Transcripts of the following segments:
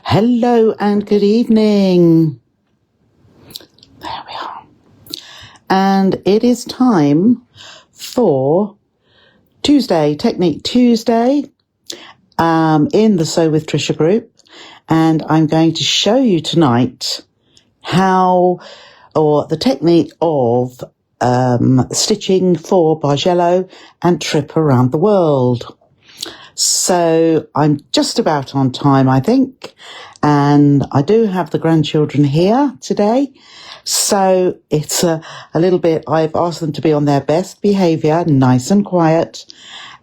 Hello and good evening. There we are. And it is time for Tuesday, Technique Tuesday, in the Sew with Trisha group. And I'm going to show you tonight the technique of stitching for Bargello and Trip Around the World. So I'm just about on time, I think. And I do have the grandchildren here today. So it's a little bit, I've asked them to be on their best behavior, nice and quiet,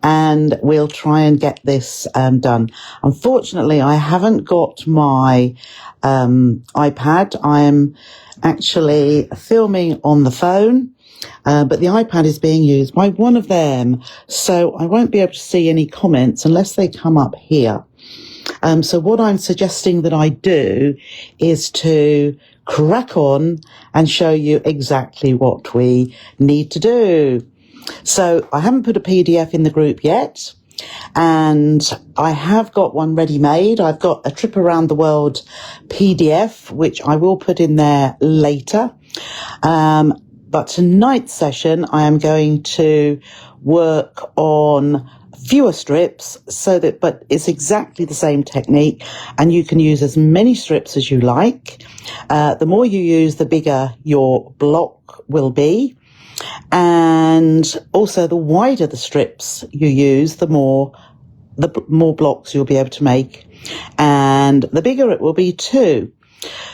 and we'll try and get this done. Unfortunately, I haven't got my iPad. I'm actually filming on the phone. But the iPad is being used by one of them, so I won't be able to see any comments unless they come up here. So what I'm suggesting that I do is to crack on and show you exactly what we need to do. So I haven't put a PDF in the group yet, and I have got one ready-made. I've got a Trip Around the World PDF, which I will put in there later. But tonight's session, I am going to work on fewer strips but it's exactly the same technique, and you can use as many strips as you like. The more you use, the bigger your block will be. And also the wider the strips you use, the more blocks you'll be able to make. And the bigger it will be too.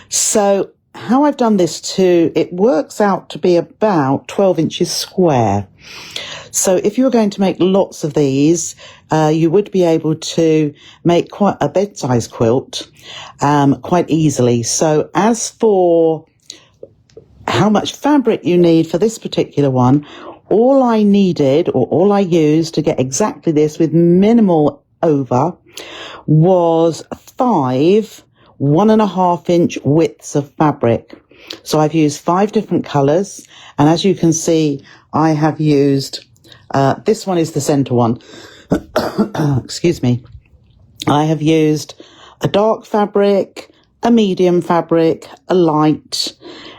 So how I've done this it works out to be about 12 inches square. So if you were going to make lots of these, you would be able to make quite a bed-size quilt quite easily. So as for how much fabric you need for this particular one, all I used to get exactly this with minimal over was 5 1.5 inch widths of fabric. So I've used 5 different colors, and as you can see, I have used this one is the center one. Excuse me. I have used a dark fabric, a medium fabric, a light,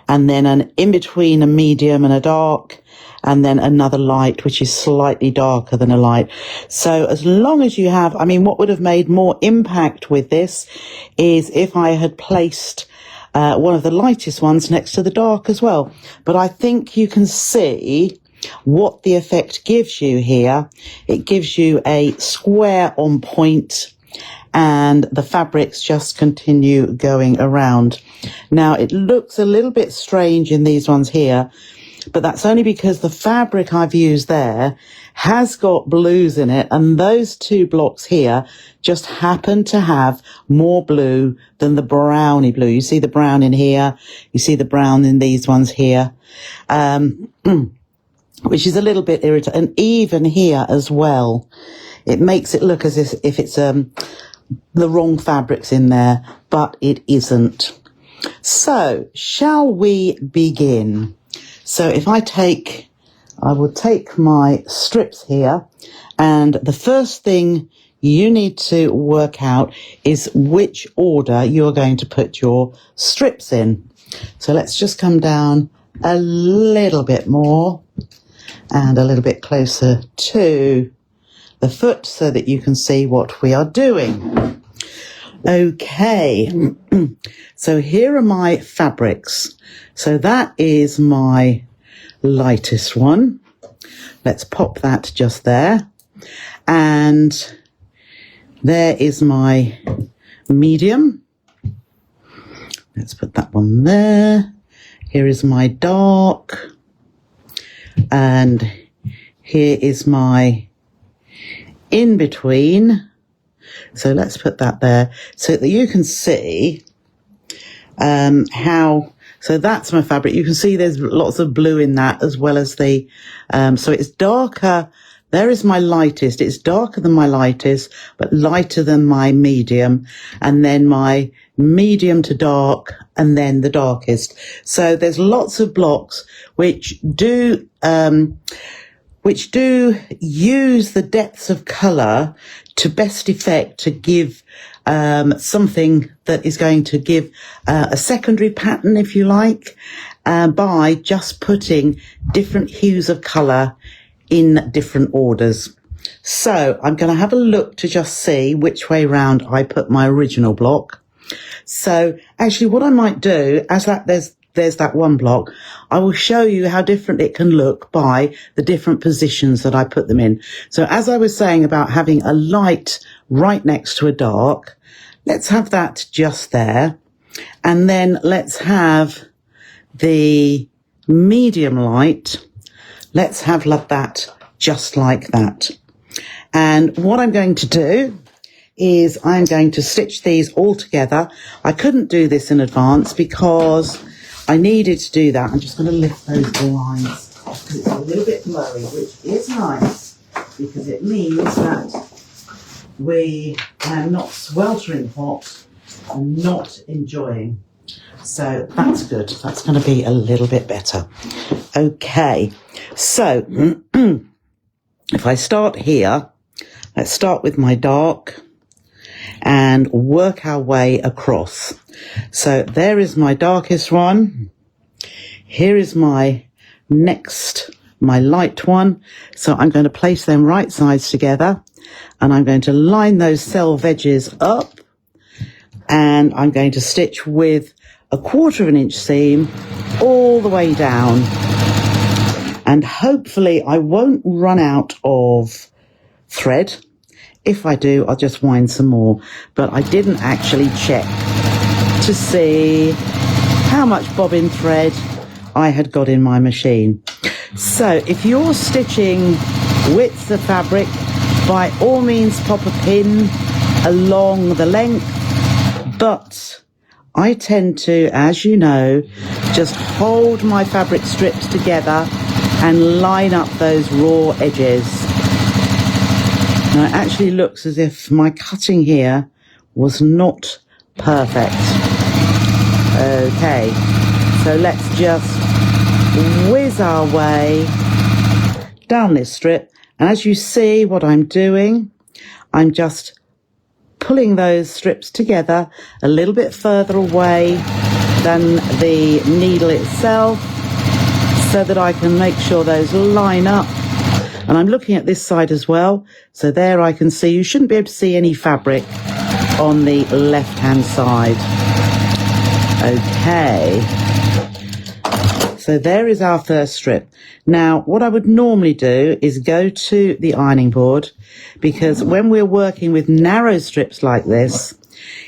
and then an in between a medium and a dark, and then another light, which is slightly darker than a light. So as long as you have, what would have made more impact with this is if I had placed one of the lightest ones next to the dark as well. But I think you can see what the effect gives you here. It gives you a square on point, and the fabrics just continue going around. Now, it looks a little bit strange in these ones here, but that's only because the fabric I've used there has got blues in it, and those 2 blocks here just happen to have more blue than the browny blue. You see the brown in here, you see the brown in these ones here, which is a little bit irritating, and even here as well. It makes it look as if it's the wrong fabrics in there, but it isn't. So, shall we begin? So if I will take my strips here, and the first thing you need to work out is which order you're going to put your strips in. So let's just come down a little bit more and a little bit closer to the foot so that you can see what we are doing. Okay, so here are my fabrics. So that is my lightest one. Let's pop that just there. And there is my medium. Let's put that one there. Here is my dark. And here is my in between. So let's put that there so that you can see so that's my fabric. You can see there's lots of blue in that, as well as so it's darker. There is my lightest. It's darker than my lightest, but lighter than my medium, and then my medium to dark, and then the darkest. So there's lots of blocks which do which do use the depths of colour to best effect to give something that is going to give a secondary pattern, if you like, by just putting different hues of colour in different orders. So I'm going to have a look to just see which way round I put my original block. So actually what I might do, as that there's that one block, I will show you how different it can look by the different positions that I put them in. So as I was saying about having a light right next to a dark, let's have that just there. And then let's have the medium light. Let's have that just like that. And what I'm going to do is I'm going to stitch these all together. I couldn't do this in advance because I needed to do that. I'm just going to lift those blinds because it's a little bit blurry, which is nice because it means that we are not sweltering hot and not enjoying. So that's good. That's going to be a little bit better. Okay, so if I start here, let's start with my dark and work our way across. So there is my darkest one. Here is my next, my light one. So I'm going to place them right sides together and I'm going to line those self edges up and I'm going to stitch with 1/4 of an inch seam all the way down. And hopefully I won't run out of thread. If I do, I'll just wind some more. But I didn't actually check to see how much bobbin thread I had got in my machine. So if you're stitching widths of fabric, by all means pop a pin along the length. But I tend to, as you know, just hold my fabric strips together and line up those raw edges. Now it actually looks as if my cutting here was not perfect. Okay, so let's just whiz our way down this strip. And as you see what I'm doing, I'm just pulling those strips together a little bit further away than the needle itself so that I can make sure those line up. And I'm looking at this side as well. So there I can see, you shouldn't be able to see any fabric on the left-hand side. Okay. So there is our first strip. Now, what I would normally do is go to the ironing board because when we're working with narrow strips like this,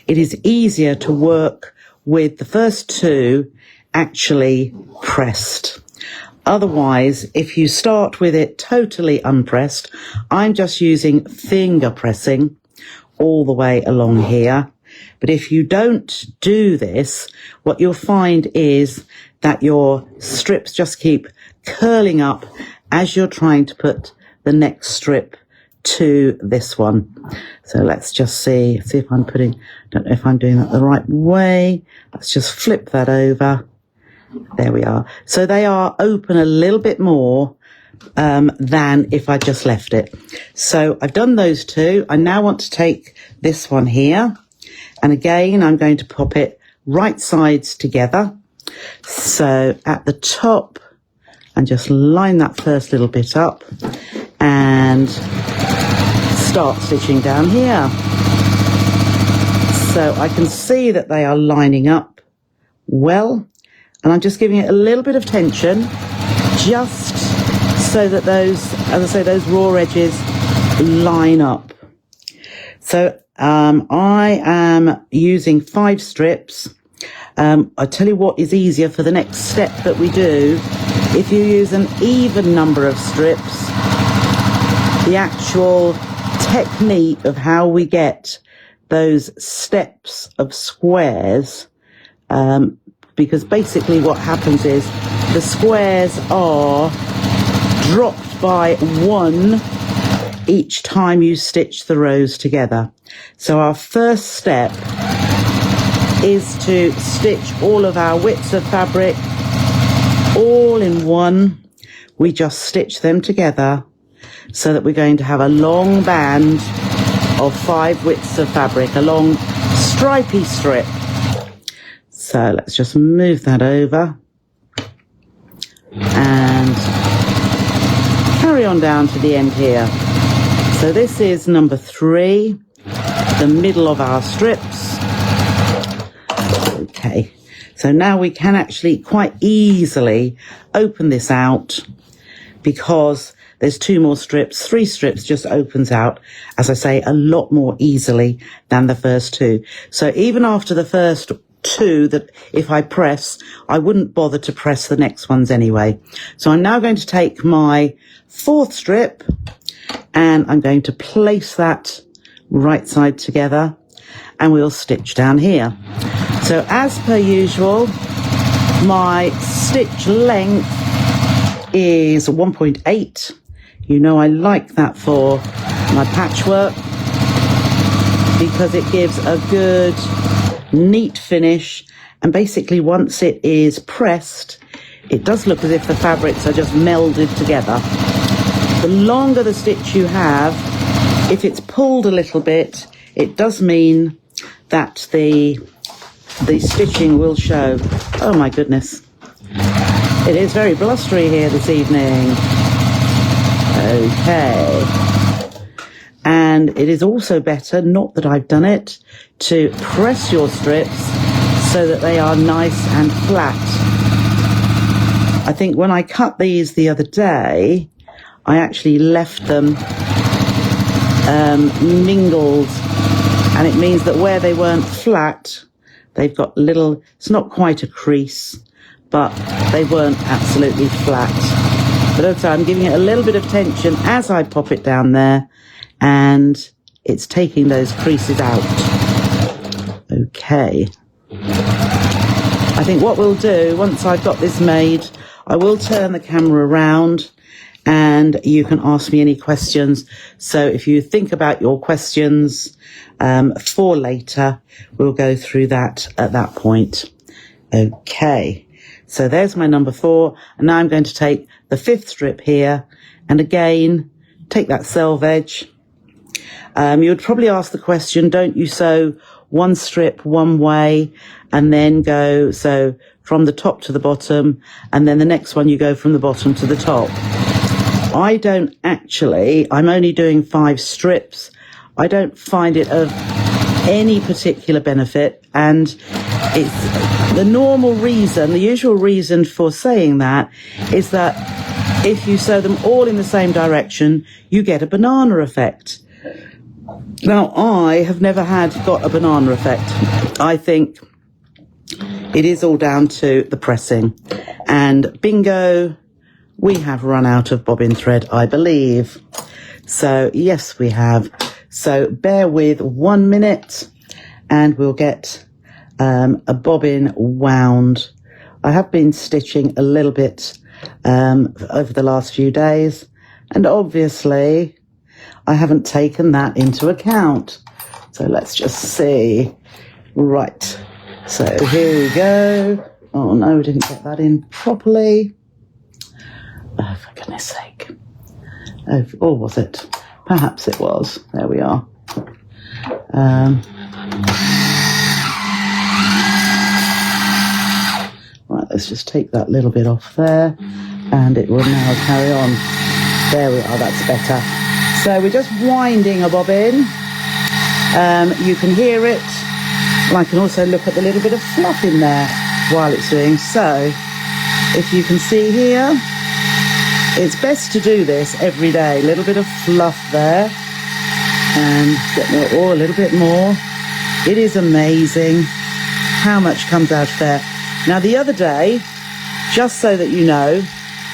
it is easier to work with the first two actually pressed. Otherwise, if you start with it totally unpressed, I'm just using finger pressing all the way along here. But if you don't do this, what you'll find is that your strips just keep curling up as you're trying to put the next strip to this one. So let's just see if I'm don't know if I'm doing that the right way. Let's just flip that over. There we are. So they are open a little bit more than if I just left it. So I've done those two. I now want to take this one here. And again, I'm going to pop it right sides together. So at the top, and just line that first little bit up and start stitching down here. So I can see that they are lining up well. And I'm just giving it a little bit of tension just so that those, as I say, those raw edges line up. So I am using 5 strips. I tell you what is easier for the next step that we do. If you use an even number of strips, the actual technique of how we get those steps of squares, because basically what happens is the squares are dropped by 1 each time you stitch the rows together. So our first step is to stitch all of our widths of fabric all in one we just stitch them together so that we're going to have a long band of 5 widths of fabric, a long stripy strip. So let's just move that over and carry on down to the end here. So this is number 3, the middle of our strips. Okay, so now we can actually quite easily open this out because there's 2 more strips. 3 strips just opens out, as I say, a lot more easily than the first 2. So even after the first 2, that if I press, I wouldn't bother to press the next ones anyway. So I'm now going to take my 4th strip and I'm going to place that right side together and we'll stitch down here. So as per usual, my stitch length is 1.8. You know I like that for my patchwork because it gives a good neat finish, and basically once it is pressed it does look as if the fabrics are just melded together. The longer the stitch you have, if it's pulled a little bit, it does mean that the stitching will show. Oh my goodness, it is very blustery here this evening. Okay, and it is also better, not that I've done it, to press your strips so that they are nice and flat. I think when I cut these the other day, I actually left them mingled, and it means that where they weren't flat, they've got little, it's not quite a crease, but they weren't absolutely flat. But also I'm giving it a little bit of tension as I pop it down there, and it's taking those creases out. Okay. I think what we'll do, once I've got this made, I will turn the camera around and you can ask me any questions. So if you think about your questions for later, we'll go through that at that point. Okay. So there's my number 4. And now I'm going to take the 5th strip here and again, take that selve edge. You would probably ask the question, don't you sew one strip one way and then go, so from the top to the bottom, and then the next one you go from the bottom to the top? I don't actually, I'm only doing 5 strips. I don't find it of any particular benefit, and it's the normal reason, the usual reason for saying that is that if you sew them all in the same direction, you get a banana effect. Now, I have never got a banana effect. I think it is all down to the pressing. And bingo, we have run out of bobbin thread, I believe. So, yes, we have. So, bear with 1 minute and we'll get a bobbin wound. I have been stitching a little bit over the last few days, and obviously I haven't taken that into account. So let's just see. Right. So here we go. Oh no, we didn't get that in properly. Oh, for goodness sake. Oh, or was it? Perhaps it was. There we are. Right, let's just take that little bit off there, and it will now carry on. There we are, that's better. So we're just winding a bobbin. You can hear it, and I can also look at the little bit of fluff in there while it's doing so. If you can see here, it's best to do this every day. A little bit of fluff there, and get more, or a little bit more. It is amazing how much comes out of there. Now the other day, just so that you know,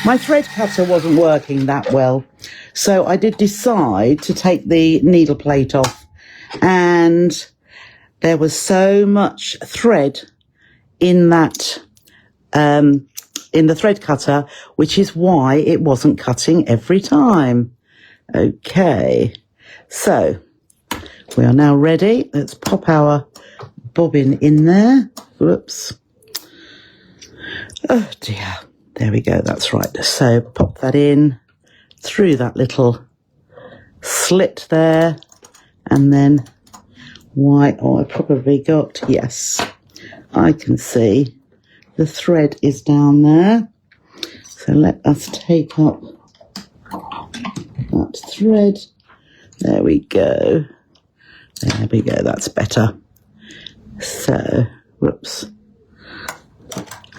my thread cutter wasn't working that well. So I did decide to take the needle plate off, and there was so much thread in that, in the thread cutter, which is why it wasn't cutting every time. Okay, so we are now ready. Let's pop our bobbin in there. Whoops. Oh dear. There we go, that's right. So pop that in through that little slit there, and then I probably got, yes, I can see the thread is down there. So let us take up that thread. There we go. There we go, that's better. So, whoops.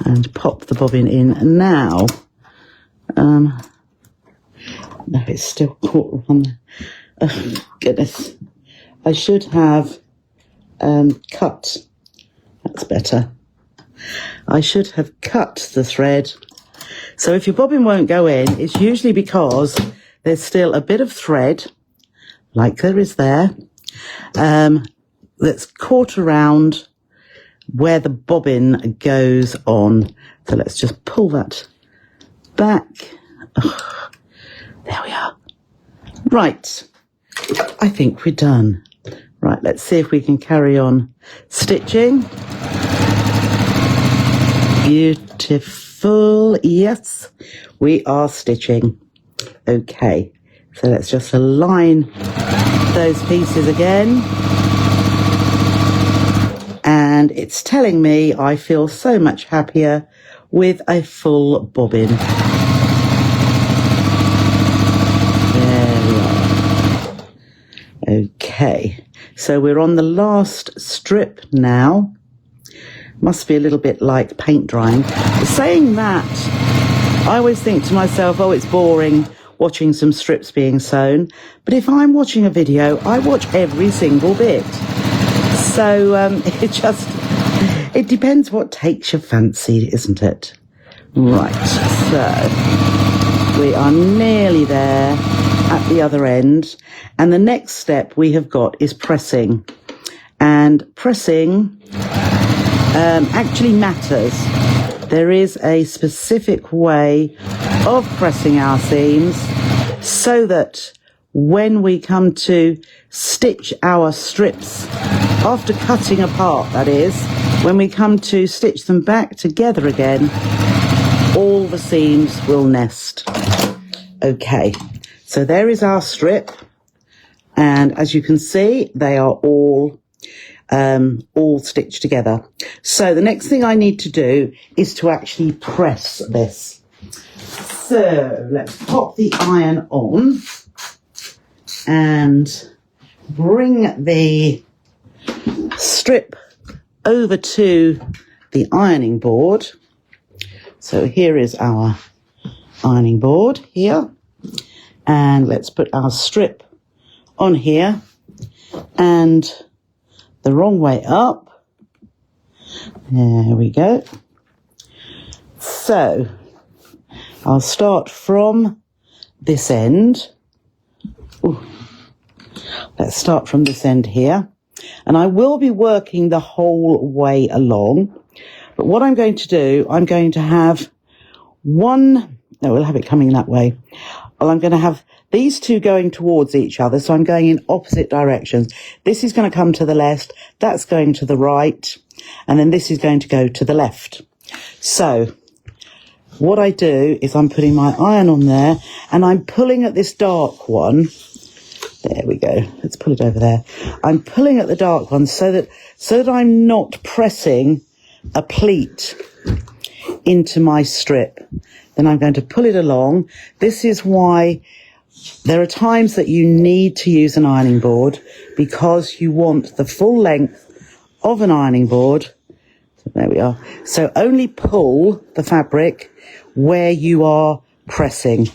And pop the bobbin in now. No, it's still caught on there. Oh, goodness. I should have cut. That's better. I should have cut the thread. So if your bobbin won't go in, it's usually because there's still a bit of thread, like there is there, that's caught around where the bobbin goes on. So let's just pull that back. Oh, there we are. Right. I think we're done. Right, let's see if we can carry on stitching. Beautiful. Yes, we are stitching. Okay, so let's just align those pieces again. And it's telling me I feel so much happier with a full bobbin. There we are. Okay, so we're on the last strip now. Must be a little bit like paint drying. Saying that, I always think to myself, oh, it's boring watching some strips being sewn. But if I'm watching a video, I watch every single bit. So it depends what takes your fancy, isn't it? Right, so we are nearly there at the other end. And the next step we have got is pressing. And pressing actually matters. There is a specific way of pressing our seams so that when we come to stitch our strips, after cutting apart, that is, when we come to stitch them back together again, all the seams will nest. Okay, so there is our strip, and as you can see, they are all stitched together. So the next thing I need to do is to actually press this. So let's pop the iron on and bring the strip over to the ironing board. So here is our ironing board here, and let's put our strip on here and the wrong way up. There we go. So I'll start from this end. Ooh. Let's start from this end here. And I will be working the whole way along. But what I'm going to do, I'm going to have we'll have it coming that way. Well, I'm going to have these two going towards each other. So I'm going in opposite directions. This is going to come to the left. That's going to the right. And then this is going to go to the left. So what I do is I'm putting my iron on there and I'm pulling at this dark one. There we go. Let's pull it over there. I'm pulling at the dark one so that I'm not pressing a pleat into my strip. Then I'm going to pull it along. This is why there are times that you need to use an ironing board, because you want the full length of an ironing board. So there we are. So only pull the fabric where you are pressing,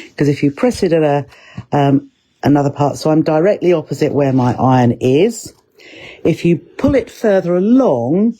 because if you press it at another part, so I'm directly opposite where my iron is. If you pull it further along,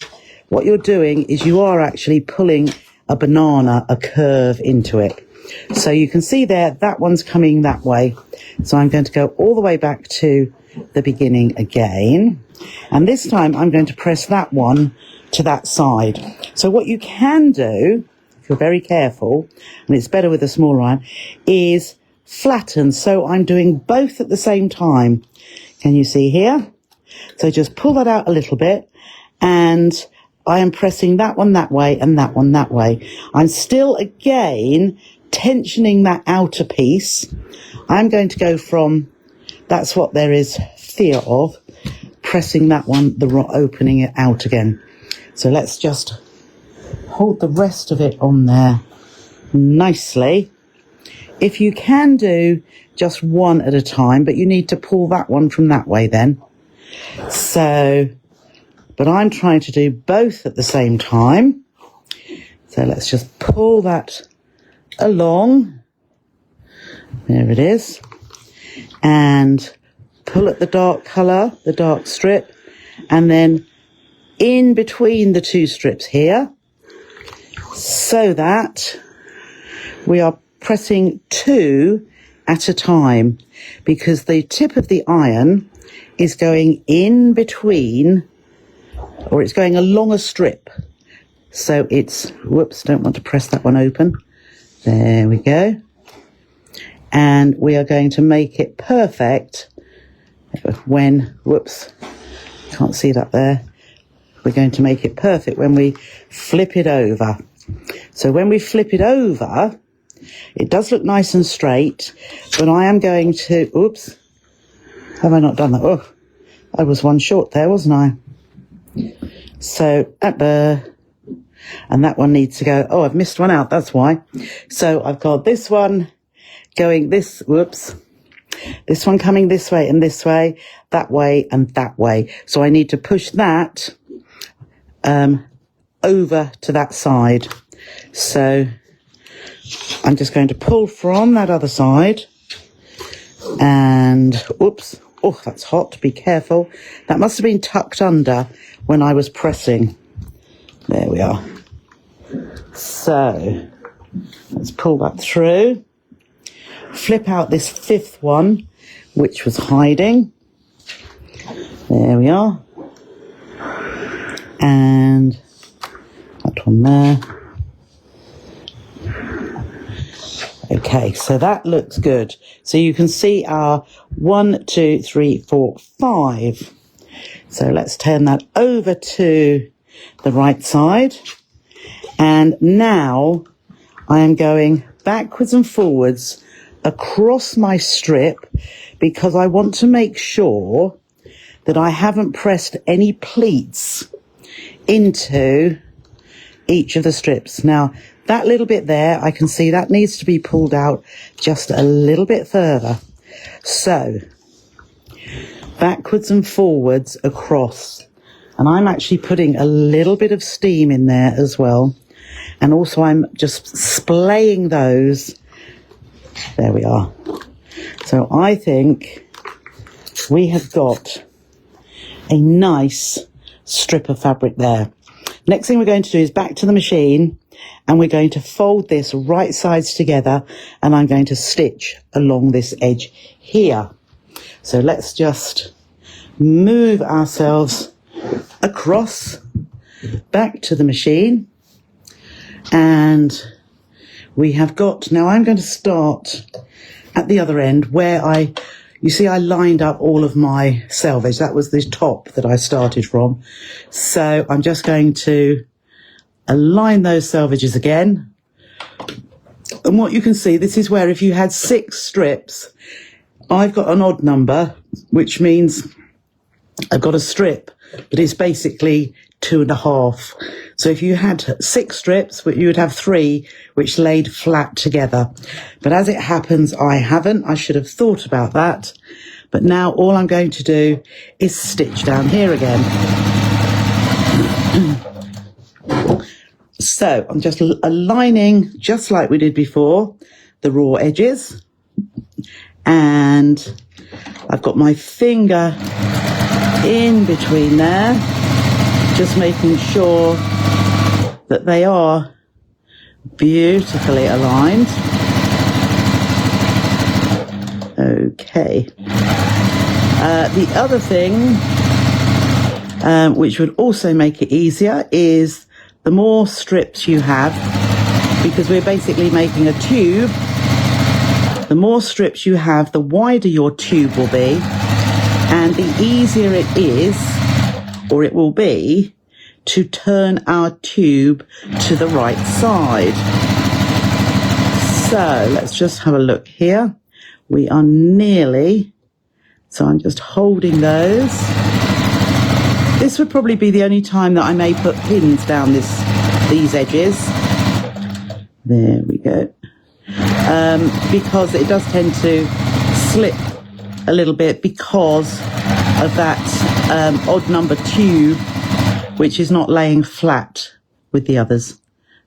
what you're doing is you are actually pulling a banana, a curve into it. So you can see there, that one's coming that way. So I'm going to go all the way back to the beginning again. And this time I'm going to press that one to that side. So what you can do, if you're very careful, and it's better with a small iron, is flatten. So I'm doing both at the same time. Can you see here? So just pull that out a little bit and I am pressing that one that way and that one that way. I'm still, again, tensioning that outer piece. I'm going to go from, that's what there is fear of, pressing that one, opening it out again. So let's just hold the rest of it on there nicely. If you can do just one at a time, but you need to pull that one from that way then. So, but I'm trying to do both at the same time. So let's just pull that along. There it is. And pull at the dark colour, the dark strip, and then in between the two strips here, so that we are pressing two at a time, because the tip of the iron is going in between, or it's going along a strip. So it's, whoops, don't want to press that one open. There we go. And we are going to make it perfect when, whoops, can't see that there. We're going to make it perfect when we flip it over. So when we flip it over, it does look nice and straight, but I am going to, oops, have I not done that? Oh, I was one short there, wasn't I? So, and that one needs to go, oh, I've missed one out, that's why. So I've got this one going this, whoops, this one coming this way and this way, that way and that way. So I need to push that over to that side. So I'm just going to pull from that other side and, oops, oh, that's hot, be careful. That must have been tucked under when I was pressing. There we are. So let's pull that through. Flip out this fifth one, which was hiding. There we are. And that one there. Okay, so that looks good. So you can see our 1, 2, 3, 4, 5. So let's turn that over to the right side. And now I am going backwards and forwards across my strip, because I want to make sure that I haven't pressed any pleats into each of the strips. Now, that little bit there, I can see that needs to be pulled out just a little bit further. So, backwards and forwards across. And I'm actually putting a little bit of steam in there as well. And also I'm just splaying those. There we are. So I think we have got a nice strip of fabric there. Next thing we're going to do is back to the machine, and we're going to fold this right sides together, and I'm going to stitch along this edge here. So let's just move ourselves across back to the machine, and we have got, now I'm going to start at the other end where you see I lined up all of my selvage. That was the top that I started from. So I'm just going to align those selvages again. And what you can see, this is where if you had 6 strips, I've got an odd number, which means I've got a strip, but it's basically 2.5. So if you had 6 strips, you would have 3 which laid flat together. But as it happens, I haven't. I should have thought about that. But now all I'm going to do is stitch down here again. So I'm just aligning, just like we did before, the raw edges. And I've got my finger in between there, just making sure that they are beautifully aligned. Okay. The other thing, which would also make it easier, is the more strips you have, because we're basically making a tube, the more strips you have, the wider your tube will be, and the easier it is, or it will be, to turn our tube to the right side. So let's just have a look here. We are nearly, so I'm just holding those. This would probably be the only time that I may put pins down these edges. There we go. Because it does tend to slip a little bit because of that odd number tube, which is not laying flat with the others.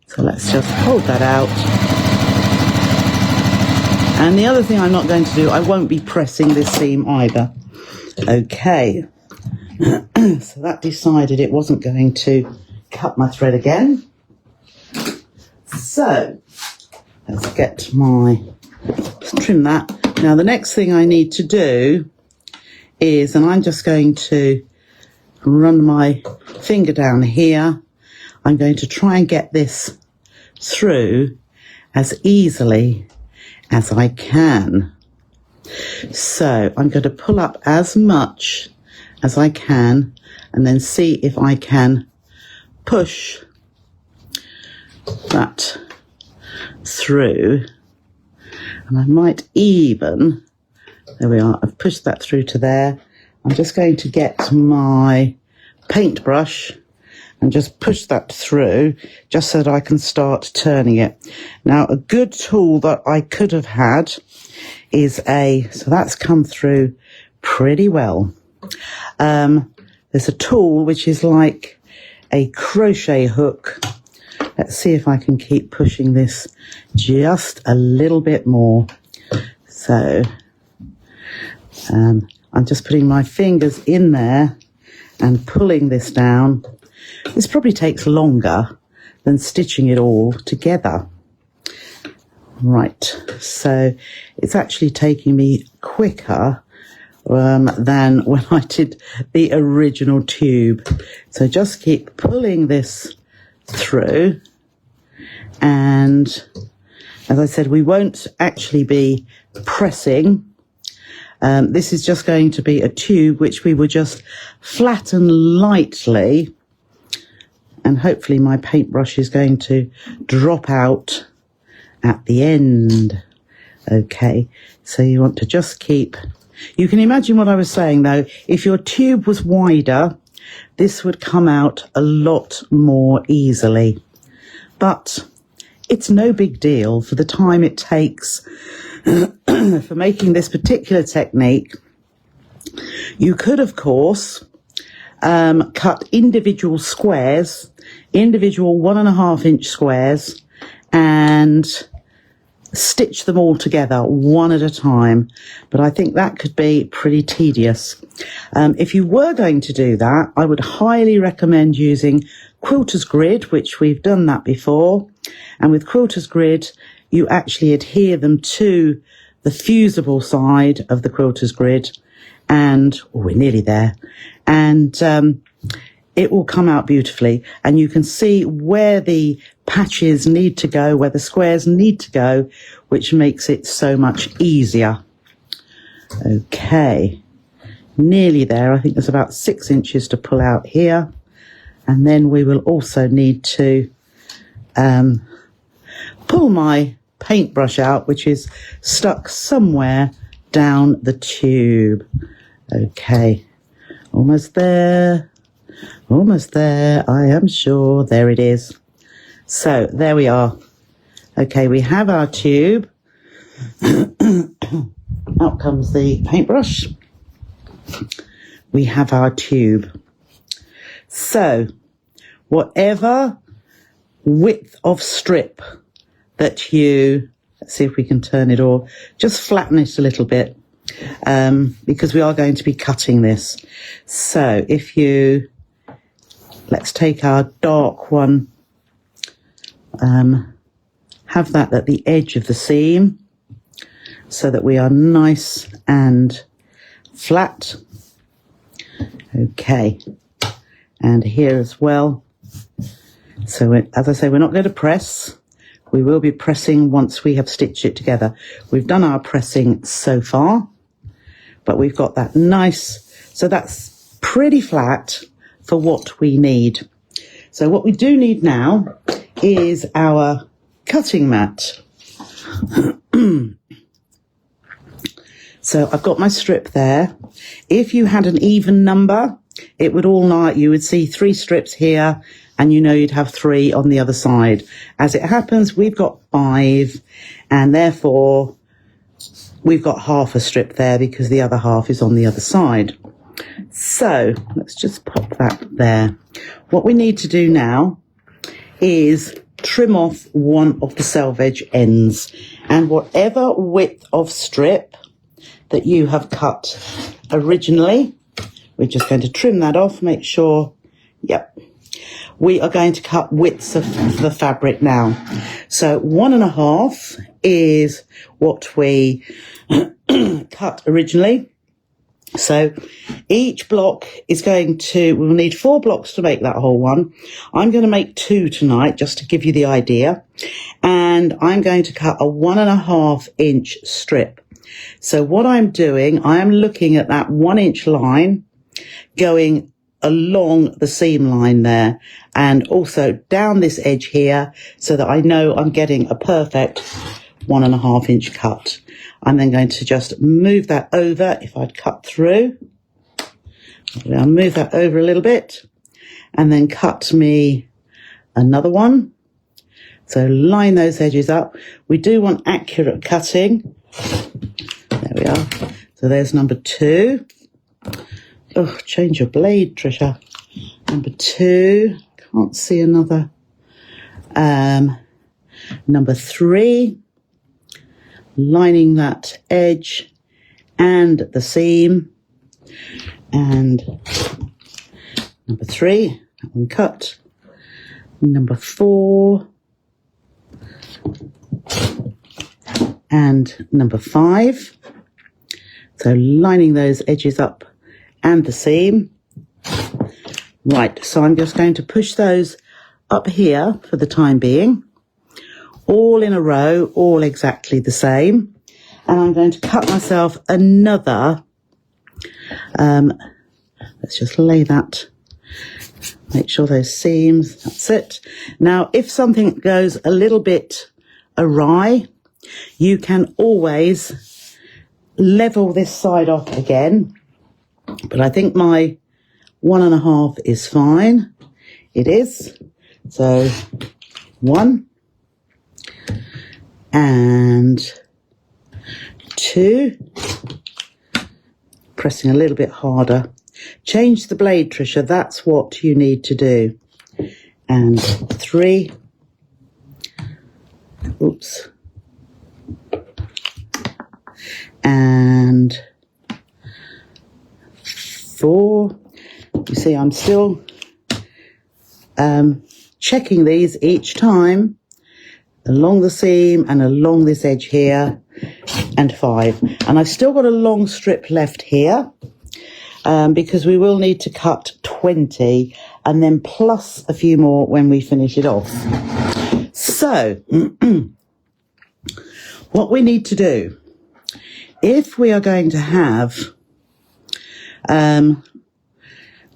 So let's just hold that out. And the other thing I'm not going to do, I won't be pressing this seam either. Okay. So that decided it wasn't going to cut my thread again. So let's trim that. Now the next thing I need to do is, and I'm just going to run my finger down here, I'm going to try and get this through as easily as I can. So I'm going to pull up as much as I can and then see if I can push that through. And I might even, there we are, I've pushed that through to there. I'm just going to get my paintbrush and just push that through just so that I can start turning it. Now, a good tool that I could have had is so that's come through pretty well. There's a tool which is like a crochet hook. Let's see if I can keep pushing this just a little bit more. So I'm just putting my fingers in there and pulling this down. This probably takes longer than stitching it all together. Right, so it's actually taking me quicker than when I did the original tube. So just keep pulling this through, and as I said, we won't actually be pressing. This is just going to be a tube which we will just flatten lightly, and hopefully my paintbrush is going to drop out at the end. Okay, so you want to just keep, you can imagine what I was saying though, if your tube was wider, this would come out a lot more easily. But it's no big deal for the time it takes for making this particular technique. You could, of course, cut individual squares, individual 1.5 inch squares, and stitch them all together one at a time. But I think that could be pretty tedious. If you were going to do that, I would highly recommend using quilter's grid, which we've done that before. And with quilter's grid, you actually adhere them to the fusible side of the quilter's grid, and we're nearly there. And it will come out beautifully, and you can see where the patches need to go, where the squares need to go, which makes it so much easier. Okay, nearly there. I think there's about 6 inches to pull out here, and then we will also need to pull my paintbrush out, which is stuck somewhere down the tube. Okay, almost there. Almost there, I am sure. There it is. So there we are. Okay, we have our tube. Out comes the paintbrush. We have our tube. So whatever width of strip that you, let's see if we can turn it, or just flatten it a little bit, because we are going to be cutting this. So if you, let's take our dark one, have that at the edge of the seam so that we are nice and flat. Okay, and here as well. So as I say, we're not going to press. We will be pressing once we have stitched it together. We've done our pressing so far, but we've got that nice, so that's pretty flat for what we need. So what we do need now is our cutting mat. So I've got my strip there. If you had an even number, it would all night, you would see 3 strips here, and you know you'd have 3 on the other side. As it happens, we've got 5, and therefore we've got half a strip there because the other half is on the other side. So let's just pop that there. What we need to do now is trim off one of the selvage ends, and whatever width of strip that you have cut originally, we're just going to trim that off, make sure, yep. We are going to cut widths of the fabric now. So 1.5 is what we cut originally. So each block is going to, we'll need 4 blocks to make that whole one. I'm going to make 2 tonight just to give you the idea. And I'm going to cut a 1.5 inch strip. So what I'm doing, I am looking at that 1 inch line going along the seam line there and also down this edge here so that I know I'm getting a perfect 1.5 inch cut. I'm then going to just move that over. If I'd cut through, I'll move that over a little bit and then cut me another one. So line those edges up. We do want accurate cutting. There we are. So there's number 2. Oh, change your blade, Trisha. Number 2. Can't see another. Number 3. Lining that edge and the seam. And number 3. That one cut. Number 4. And number 5. So lining those edges up and the seam. Right, so I'm just going to push those up here for the time being, all in a row, all exactly the same. And I'm going to cut myself another, let's just lay that, make sure those seams, that's it. Now, if something goes a little bit awry, you can always level this side off again. But I think my 1.5 is fine. It is. So 1 and 2. Pressing a little bit harder. Change the blade, Trisha. That's what you need to do. And 3. Oops. And 4. You see, I'm still checking these each time along the seam and along this edge here. And 5. And I've still got a long strip left here because we will need to cut 20 and then plus a few more when we finish it off. So what we need to do, if we are going to have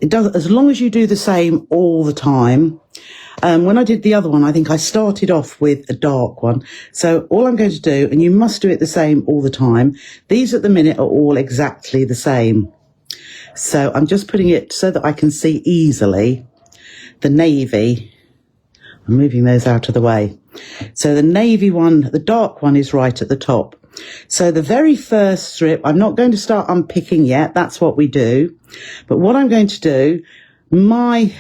it does, as long as you do the same all the time. When I did the other one, I think I started off with a dark one. So all I'm going to do, and you must do it the same all the time, these at the minute are all exactly the same. So I'm just putting it so that I can see easily the navy. I'm moving those out of the way. So the navy one, the dark one is right at the top. So the very first strip, I'm not going to start unpicking yet. That's what we do. But what I'm going to do, my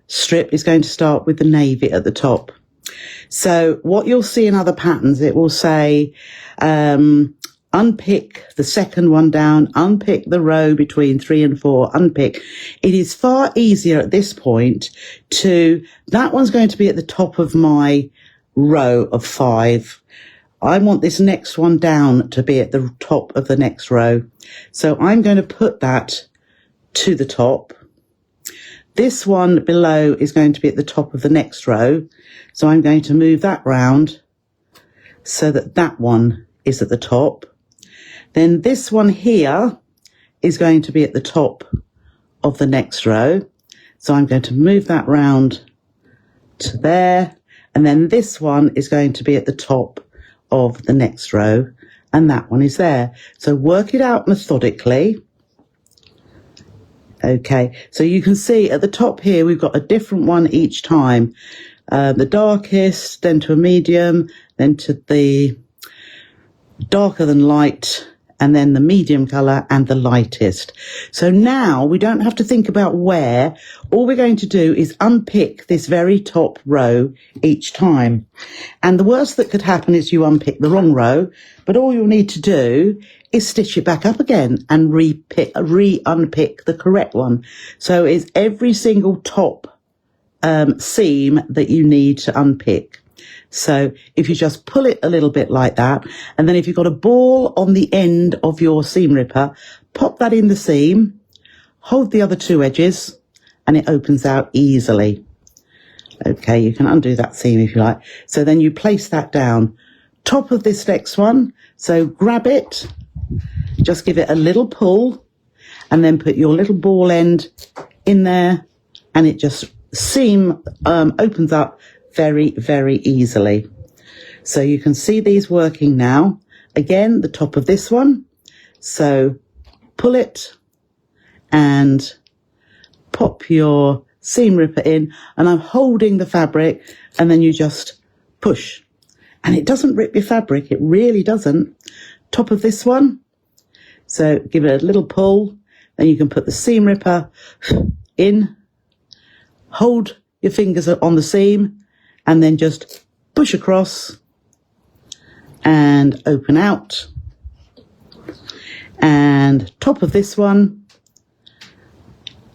strip is going to start with the navy at the top. So what you'll see in other patterns, it will say unpick the second one down, unpick the row between 3 and 4, unpick. It is far easier at this point to, that one's going to be at the top of my row of 5. I want this next one down to be at the top of the next row. So I'm going to put that to the top. This one below is going to be at the top of the next row. So I'm going to move that round so that that one is at the top. Then this one here is going to be at the top of the next row. So I'm going to move that round to there. And then this one is going to be at the top of the next row. And that one is there. So work it out methodically. Okay, so you can see at the top here, we've got a different one each time. The darkest, then to a medium, then to the darker than light, and then the medium colour and the lightest. So now we don't have to think about where. All we're going to do is unpick this very top row each time. And the worst that could happen is you unpick the wrong row, but all you'll need to do is stitch it back up again and re-unpick the correct one. So it's every single top seam that you need to unpick. So if you just pull it a little bit like that, and then if you've got a ball on the end of your seam ripper, pop that in the seam, hold the other two edges, and it opens out easily. Okay, you can undo that seam if you like. So then you place that down top of this next one. So grab it, just give it a little pull, and then put your little ball end in there, and it just seam opens up very, very easily. So you can see these working now. Again, the top of this one. So pull it and pop your seam ripper in, and I'm holding the fabric, and then you just push. And it doesn't rip your fabric, it really doesn't. Top of this one. So give it a little pull, then you can put the seam ripper in, hold your fingers on the seam, and then just push across and open out. And top of this one,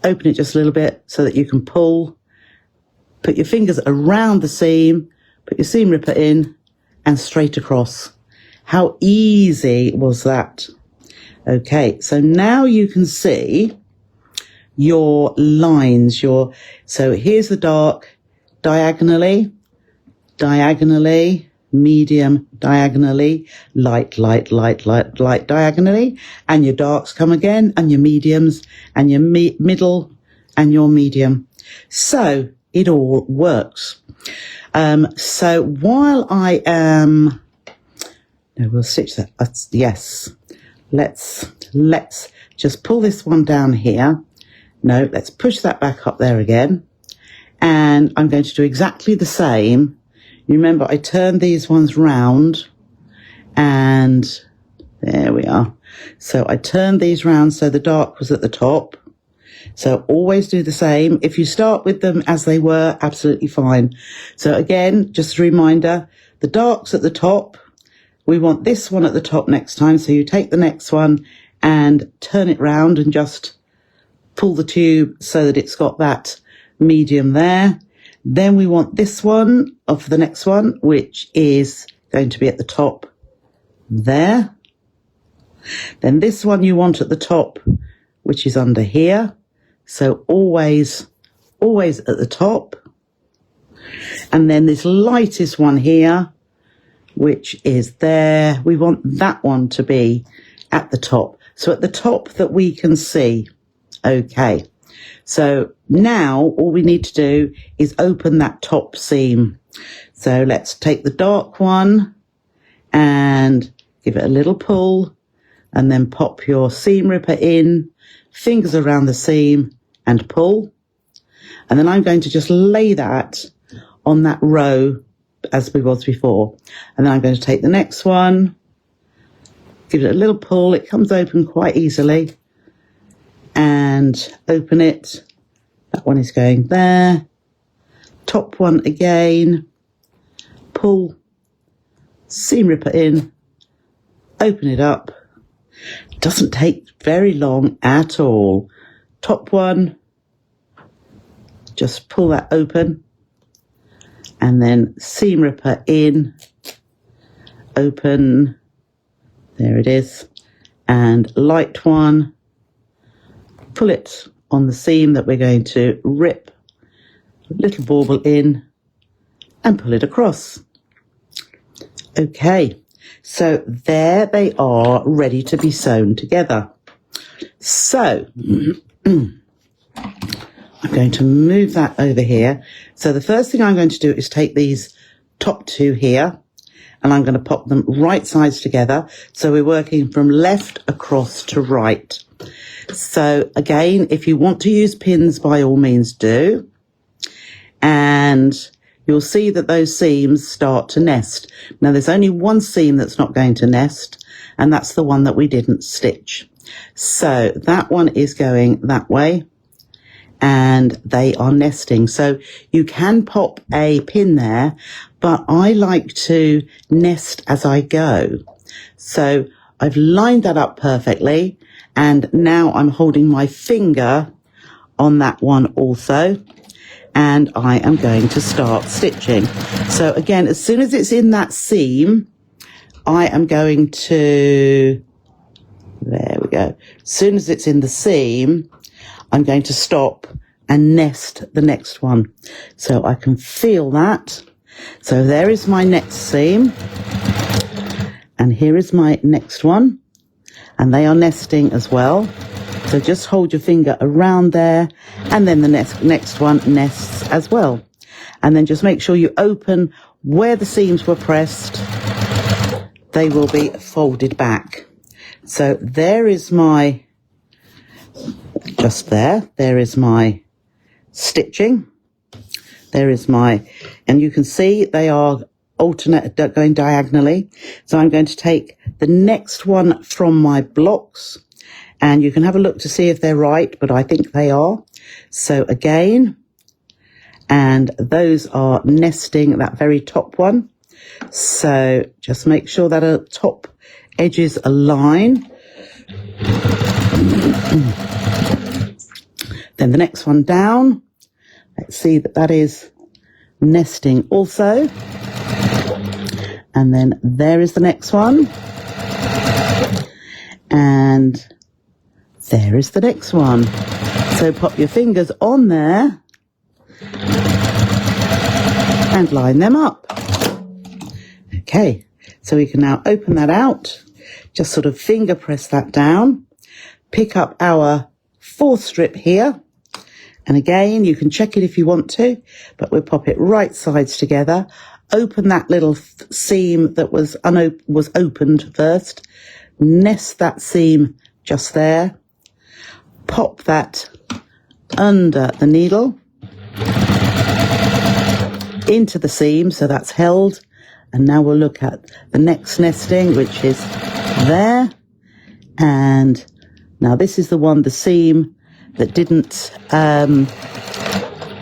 open it just a little bit so that you can pull, put your fingers around the seam, put your seam ripper in, and straight across. How easy was that? Okay, so now you can see your lines, so here's the dark, diagonally, medium, diagonally, light, diagonally, and your darks come again, and your mediums, and your middle, and your medium. So it all works. So while I am, no, we'll stitch that. Yes, let's just pull this one down here. No, let's push that back up there again. And I'm going to do exactly the same. You remember I turned these ones round, and there we are. So I turned these round so the dark was at the top. So always do the same. If you start with them as they were, absolutely fine. So again, just a reminder, the dark's at the top. We want this one at the top next time. So you take the next one and turn it round and just pull the tube so that it's got that medium there. Then we want this one of the next one, which is going to be at the top there. Then this one you want at the top, which is under here. So always at the top. And then this lightest one here, which is there. We want that one to be at the top. So at the top that we can see. Okay. So now all we need to do is open that top seam. So let's take the dark one and give it a little pull, and then pop your seam ripper in, fingers around the seam and pull. And then I'm going to just lay that on that row as we was before. And then I'm going to take the next one, give it a little pull. It comes open quite easily. And open it. That one is going there. Top one again. Pull. Seam ripper in. Open it up. Doesn't take very long at all. Top one. Just pull that open. And then seam ripper in. Open. There it is. And light one. Pull it on the seam that we're going to rip a little bauble in and pull it across. Okay, so there they are, ready to be sewn together. So I'm going to move that over here. So the first thing I'm going to do is take these top two here, and I'm going to pop them right sides together. So we're working from left across to right. So again, if you want to use pins, by all means do. And you'll see that those seams start to nest. Now there's only one seam that's not going to nest, and that's the one that we didn't stitch. So that one is going that way, and they are nesting. So you can pop a pin there, but I like to nest as I go. So I've lined that up perfectly, and now I'm holding my finger on that one also, and I am going to start stitching. So again, as soon as it's in that seam, I am going to, there we go. As soon as it's in the seam, I'm going to stop and nest the next one. So I can feel that. So there is my next seam. And here is my next one. And they are nesting as well. So just hold your finger around there. And then the next one nests as well. And then just make sure you open where the seams were pressed. They will be folded back. So there is my, just there is my stitching. There is my, and you can see they are alternate, going diagonally. So I'm going to take the next one from my blocks, and you can have a look to see if they're right, but I think they are. So again, and those are nesting that very top one. So just make sure that our top edges align. Then the next one down, let's see that that is nesting also. And then there is the next one. And there is the next one. So pop your fingers on there and line them up. Okay, so we can now open that out. Just sort of finger press that down. Pick up our fourth strip here. And again, you can check it if you want to, but we'll pop it right sides together. Open that little seam that was opened first. Nest that seam just there. Pop that under the needle into the seam, so that's held. And now we'll look at the next nesting, which is there. And now this is the one, the seam that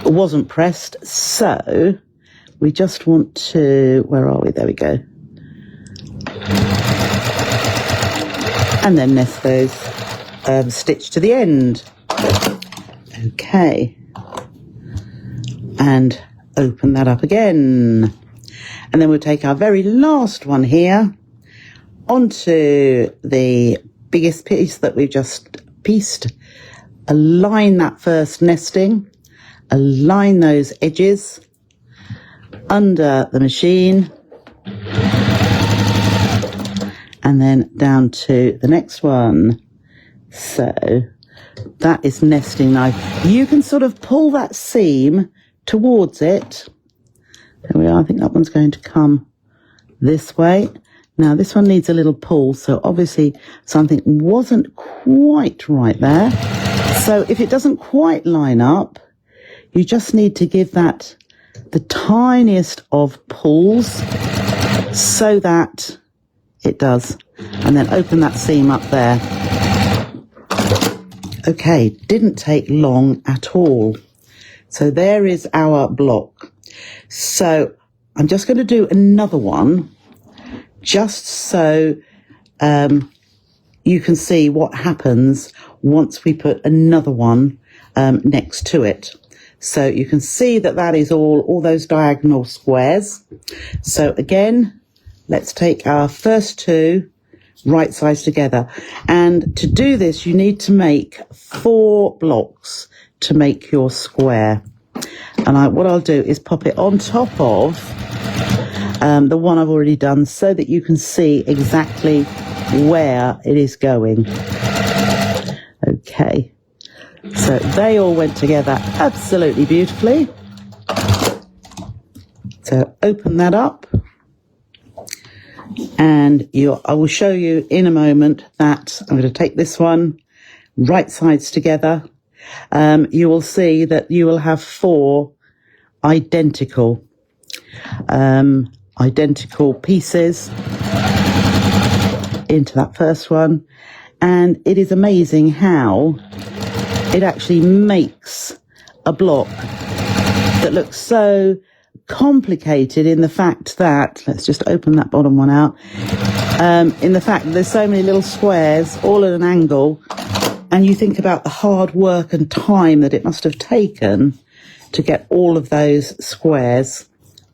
wasn't pressed. So we just want to, where are we? There we go. And then nest those stitch to the end. Okay. And open that up again. And then we'll take our very last one here onto the biggest piece that we've just pieced. Align that first nesting. Align those edges under the machine. And then down to the next one. So that is nesting now. You can sort of pull that seam towards it. There we are. I think that one's going to come this way. Now this one needs a little pull, so obviously something wasn't quite right there. So if it doesn't quite line up, you just need to give that the tiniest of pulls so that it does. And then open that seam up there. Okay, didn't take long at all. So there is our block. So I'm just going to do another one just so you can see what happens once we put another one next to it. So you can see that that is all those diagonal squares. So again, let's take our first two right sides together. And to do this, you need to make 4 blocks to make your square. And what I'll do is pop it on top of the one I've already done so that you can see exactly where it is going. Okay, So they all went together absolutely beautifully. So open that up, and I will show you in a moment that I'm going to take this one, right sides together. You will see that you will have 4 identical pieces into that first one, and it is amazing how it actually makes a block that looks so complicated in the fact that, let's just open that bottom one out, in the fact that there's so many little squares all at an angle, and you think about the hard work and time that it must have taken to get all of those squares.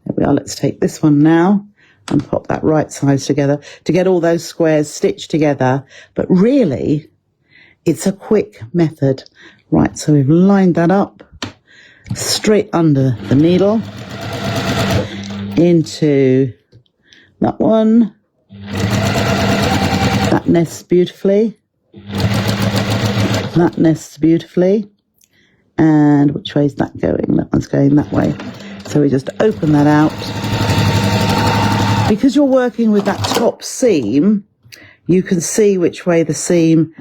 There we are. Let's take this one now and pop that right sides together to get all those squares stitched together. But really, it's a quick method. Right, so we've lined that up straight under the needle into that one. That nests beautifully. That nests beautifully. And which way is that going? That one's going that way. So we just open that out. Because you're working with that top seam, you can see which way the seam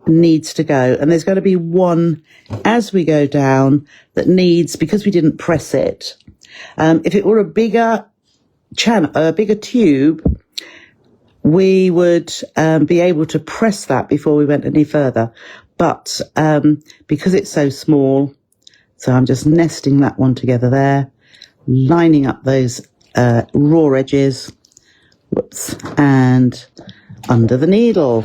needs to go. And there's going to be one as we go down that needs, because we didn't press it. If it were a bigger tube, we would be able to press that before we went any further. But because it's so small, so I'm just nesting that one together there, lining up those raw edges, whoops, and under the needle.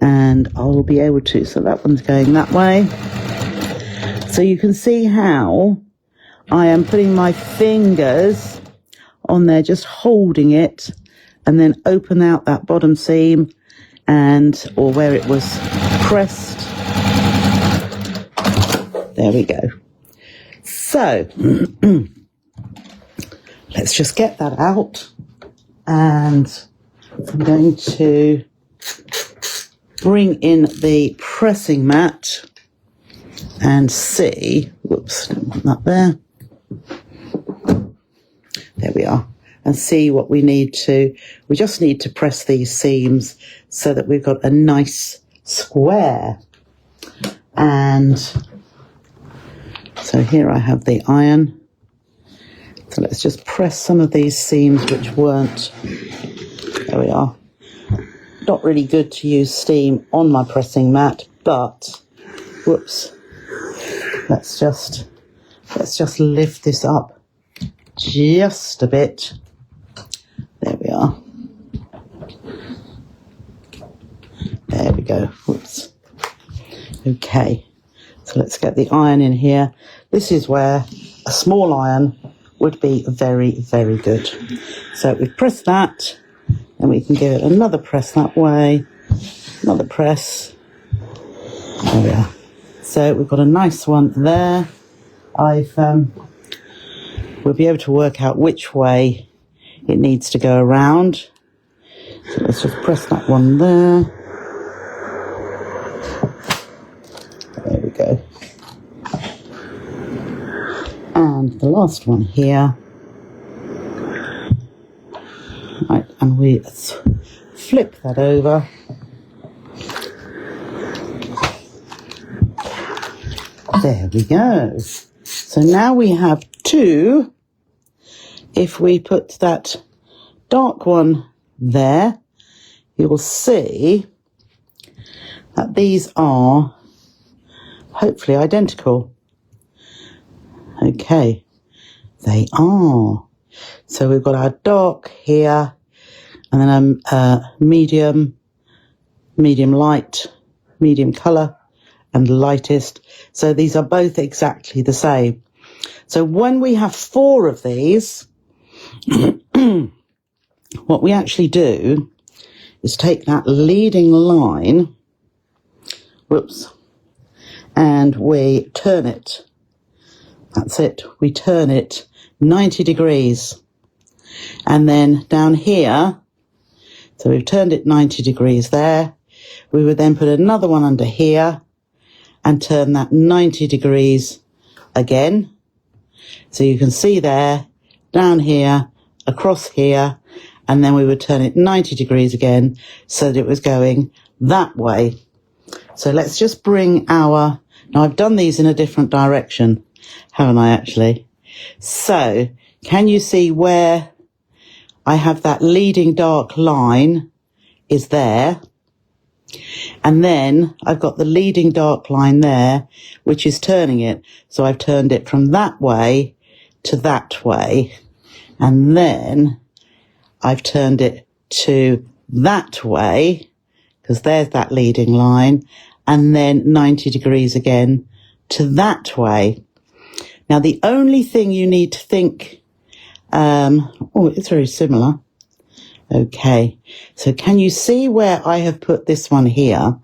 And I'll be able to, so that one's going that way. So you can see how I am putting my fingers on there, just holding it, and then open out that bottom seam, or where it was pressed. There we go. So let's just get that out, and I'm going to bring in the pressing mat and see, whoops, don't want that there. There we are. And see what we need to, we just need to press these seams so that we've got a nice square. And so here I have the iron. So let's just press some of these seams which weren't, there we are. Not really good to use steam on my pressing mat, but, whoops, let's just lift this up just a bit. There we are. There we go. Whoops. Okay. So let's get the iron in here. This is where a small iron would be very, very good. So we've pressed that, and we can give it another press that way. Another press. There we are. So we've got a nice one there. We'll be able to work out which way it needs to go around. So let's just press that one there. There we go. And the last one here. Right, and we flip that over. There we go. So now we have 2. If we put that dark one there, you will see that these are hopefully identical. Okay, they are. So we've got our dark here, and then a medium light, medium colour, and lightest. So these are both exactly the same. So when we have 4 of these, what we actually do is take that leading line, whoops, and we turn it. That's it. We turn it 90 degrees. And then down here, so we've turned it 90 degrees there. we would then put another one under here and turn that 90 degrees again. So you can see there, down here, across here, and then we would turn it 90 degrees again so that it was going that way. So let's just bring now I've done these in a different direction, haven't I actually? So can you see where I have that leading dark line is there? And then I've got the leading dark line there, which is turning it. So I've turned it from that way to that way. And then I've turned it to that way, because there's that leading line, and then 90 degrees again to that way. Now, the only thing you need to think, it's very similar. Okay, so can you see where I have put this one here?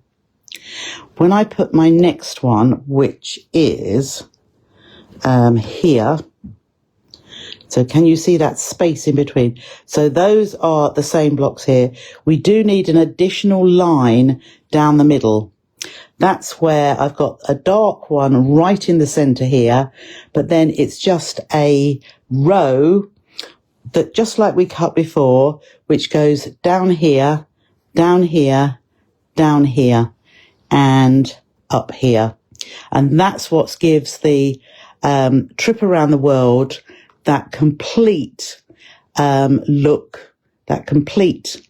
When I put my next one, which is here, so can you see that space in between? So those are the same blocks here. We do need an additional line down the middle. That's where I've got a dark one right in the center here, but then it's just a row that, just like we cut before, which goes down here, down here, down here, and up here. And that's what gives the trip around the world that complete look, that complete,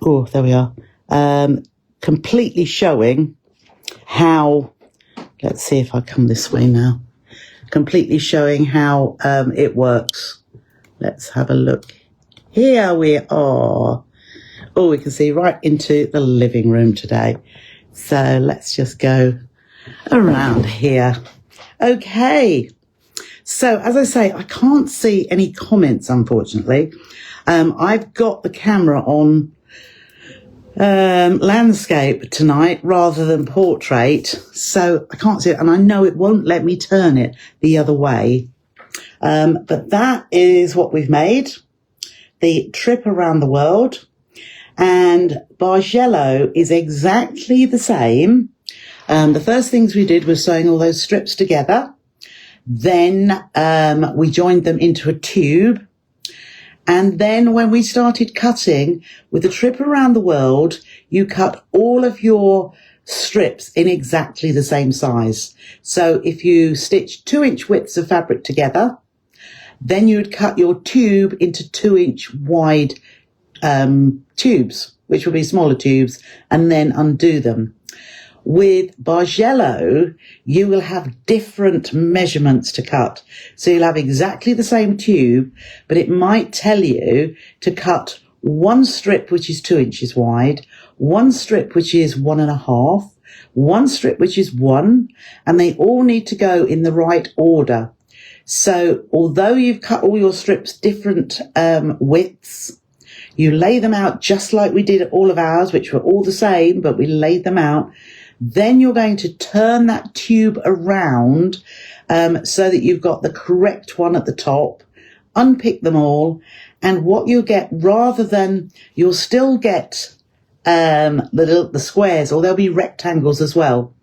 oh, there we are, completely showing how, let's see if I come this way now, completely showing how it works. Let's have a look. Here we are. Oh, we can see right into the living room today. So let's just go around here. Okay. So as I say, I can't see any comments, unfortunately. I've got the camera on landscape tonight rather than portrait, so I can't see it, and I know it won't let me turn it the other way. But that is what we've made, the trip around the world. And Bargello is exactly the same. The first things we did was sewing all those strips together. Then we joined them into a tube. And then when we started cutting with the trip around the world, you cut all of your strips in exactly the same size. So if you stitch 2-inch widths of fabric together, then you would cut your tube into 2-inch wide tubes, which will be smaller tubes, and then undo them. With Bargello, you will have different measurements to cut. So you'll have exactly the same tube, but it might tell you to cut one strip which is 2 inches wide, one strip which is 1.5, one strip which is 1, and they all need to go in the right order. So although you've cut all your strips different widths, you lay them out just like we did at all of ours, which were all the same, but we laid them out. Then you're going to turn that tube around so that you've got the correct one at the top, unpick them all, and what you'll get, rather than, you'll still get the squares, or there'll be rectangles as well.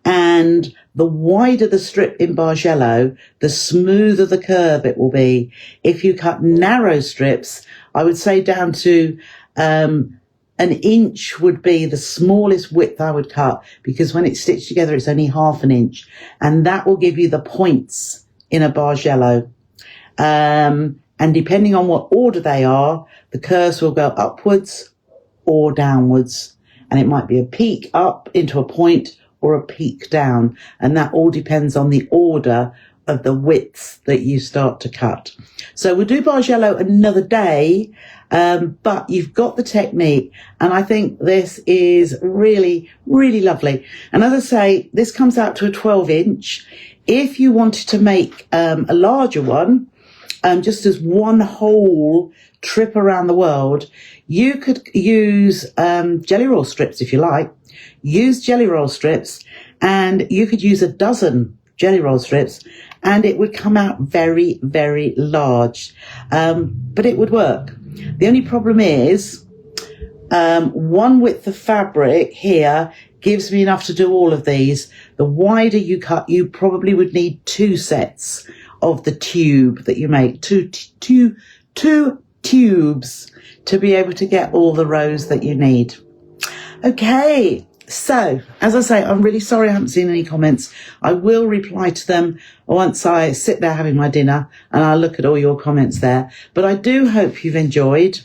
And the wider the strip in Bargello, the smoother the curve it will be. If you cut narrow strips, I would say down to 1 inch would be the smallest width I would cut, because when it's stitched together, it's only 1/2 inch. And that will give you the points in a Bargello. And depending on what order they are, the curves will go upwards or downwards. And it might be a peak up into a point or a peak down. And that all depends on the order of the widths that you start to cut. So we'll do Bargello another day, but you've got the technique, and I think this is really, really lovely. And as I say, this comes out to a 12-inch. If you wanted to make a larger one, just as one whole trip around the world, you could use jelly roll strips if you like. Use jelly roll strips, and you could use a dozen jelly roll strips, and it would come out very, very large. But it would work. The only problem is 1 width of fabric here gives me enough to do all of these. The wider you cut, you probably would need 2 sets of the tube that you make, two tubes to be able to get all the rows that you need. Okay, so as I say, I'm really sorry I haven't seen any comments. I will reply to them once I sit there having my dinner, and I'll look at all your comments there. But I do hope you've enjoyed.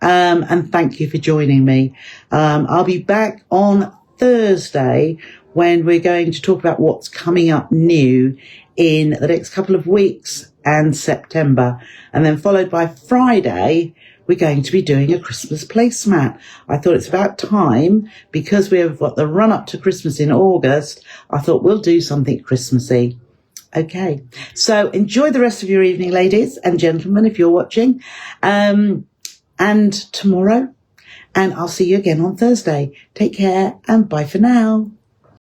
And thank you for joining me. I'll be back on Thursday when we're going to talk about what's coming up new in the next couple of weeks and September. And then followed by Friday, we're going to be doing a Christmas placemat. I thought it's about time, because we've got the run up to Christmas in August. I thought we'll do something Christmassy. Okay, so enjoy the rest of your evening, ladies and gentlemen, if you're watching. And tomorrow, and I'll see you again on Thursday. Take care and bye for now.